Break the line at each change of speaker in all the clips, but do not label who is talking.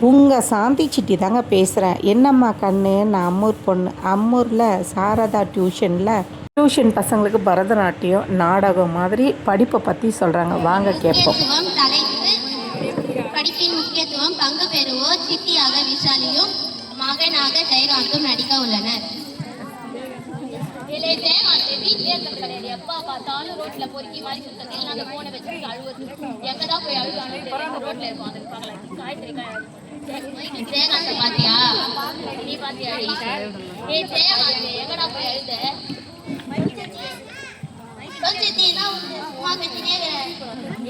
உங்கள் சாந்தி சிட்டி தாங்க பேசுகிறேன். என்னம்மா கண்ணு, நான் அம்மூர் பொண்ணு. அம்மூரில் சாரதா டியூஷன் பசங்களுக்கு பரதநாட்டியம் நாடகம் மாதிரி படிப்பை பற்றி சொல்கிறாங்க. வாங்க கேட்போம்.
படிப்பின் முக்கியத்துவம் பங்கு பெறுவோர் சித்தியாக விஷாலியும் மகனாக ஜெயகாந்தும் நடிக்க உள்ளனர். வீட்டிலே கிடையாது. எப்பா பார்த்தாலும் ரோட்ல பொறுக்கி மாதிரி சுத்தத்தில் நாங்கள் போனை வச்சு அழுவது எங்கதான் போய் அழுதாலும் ரோட்ல இருக்கும். அதுக்கு பார்க்கலாம். காய்கறி ஜெயகாந்த பாத்தியா? நீ பாத்தியா? ஜெயகாந்த் எங்கடா போய் அழுத?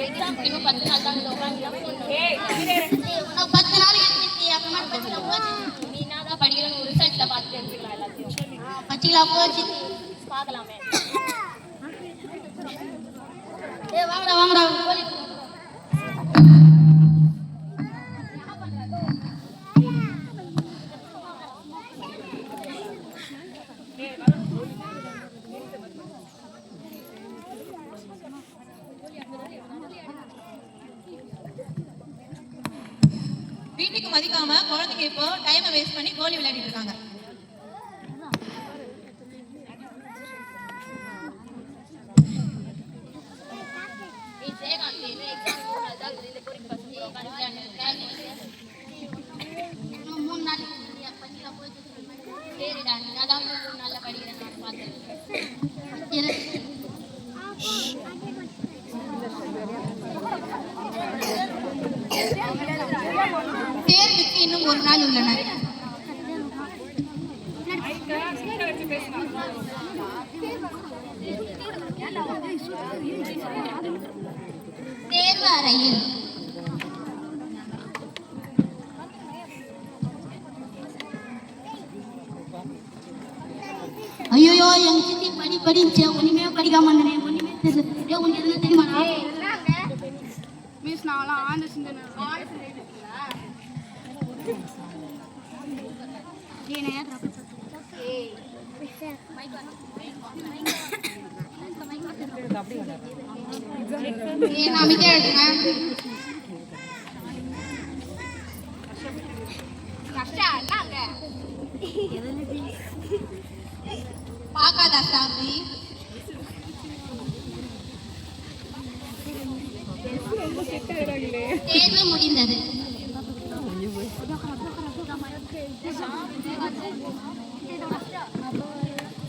எக்ஸாம் இன்னும் 10 நாள் தான் உட்காந்து 10 நாள் நீ என்னதான் படிக்கிறேன்னு ரிசல்ட்ல பார்த்து தெரிஞ்சுக்கலாம். எல்லாத்தையும் பச்சிக்கலாம் போச்சு பார்க்கலாமே. வாங்கடா வாங்கடா
வீட்டுக்கு மதிக்காம குழந்தைங்க இப்போ டைமை வேஸ்ட் பண்ணி கோலி விளையாடிட்டு இருக்காங்க. தேர்வுக்கு இன்னும் ஒரு நாள் உள்ளன. தேர்வு அறையில் ஐயோ எங்க சித்தி படிச்சு ஒண்ணுமே படிக்காம ஒண்ணுமே தெரியல. ஒண்ணு தெரியுமா? மிஸ் நான்லாம் ஆண்டு சிந்தனை பாக்காதா சாமி? தேர்வு முடிந்தது.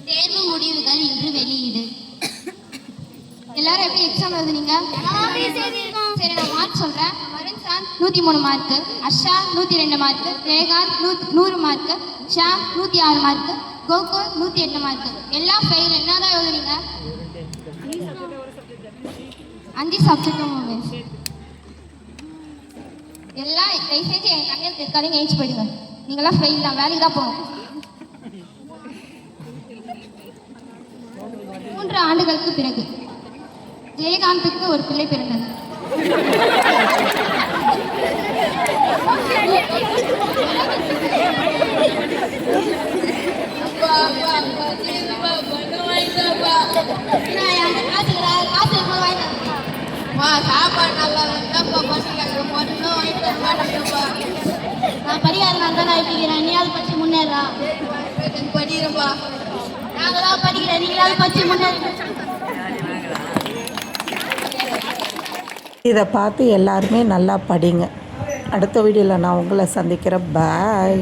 தேர்வு முடிவுகள் இன்று வெளியீடு. எல்லாரும் எப்படி எக்ஸாம் எழுதுனீங்க? சரி, நான் மார்க் சொல்றேன். Varun Chand 103 mark, Arsha 102 mark, Jayakanth 100 mark, Sham 106 mark, Gokul 108 mark. எல்லாம் ஃபெயில். என்னதான் எழுதுனீங்க? 5 சப்ஜெக்டும் எல்லாம் தயவுசெய்து என் கண்ணில் இருக்காதீங்க. ஏஞ்சி போயிடுங்க. நீங்களாம் ஃபெயில் தான். வேலைக்கு தான் போகணும். 3 ஆண்டுகளுக்கு பிறகு ஜெயகாந்துக்கு ஒரு பிள்ளை பிறந்தது. சாப்பாடு நல்லா நான் படிக்காதனால தான் நான் படிக்கிறேன். நீயாவது படிச்சு முன்னேறா? படிக்கிறப்பா. நாங்களாம் படிக்கிறேன். நீங்களாவது படிச்சு முன்னேற.
இதை பார்த்து எல்லாருமே நல்லா படிங்க. அடுத்த வீடியோவில் நான் உங்களை சந்திக்கிறேன். பாய்.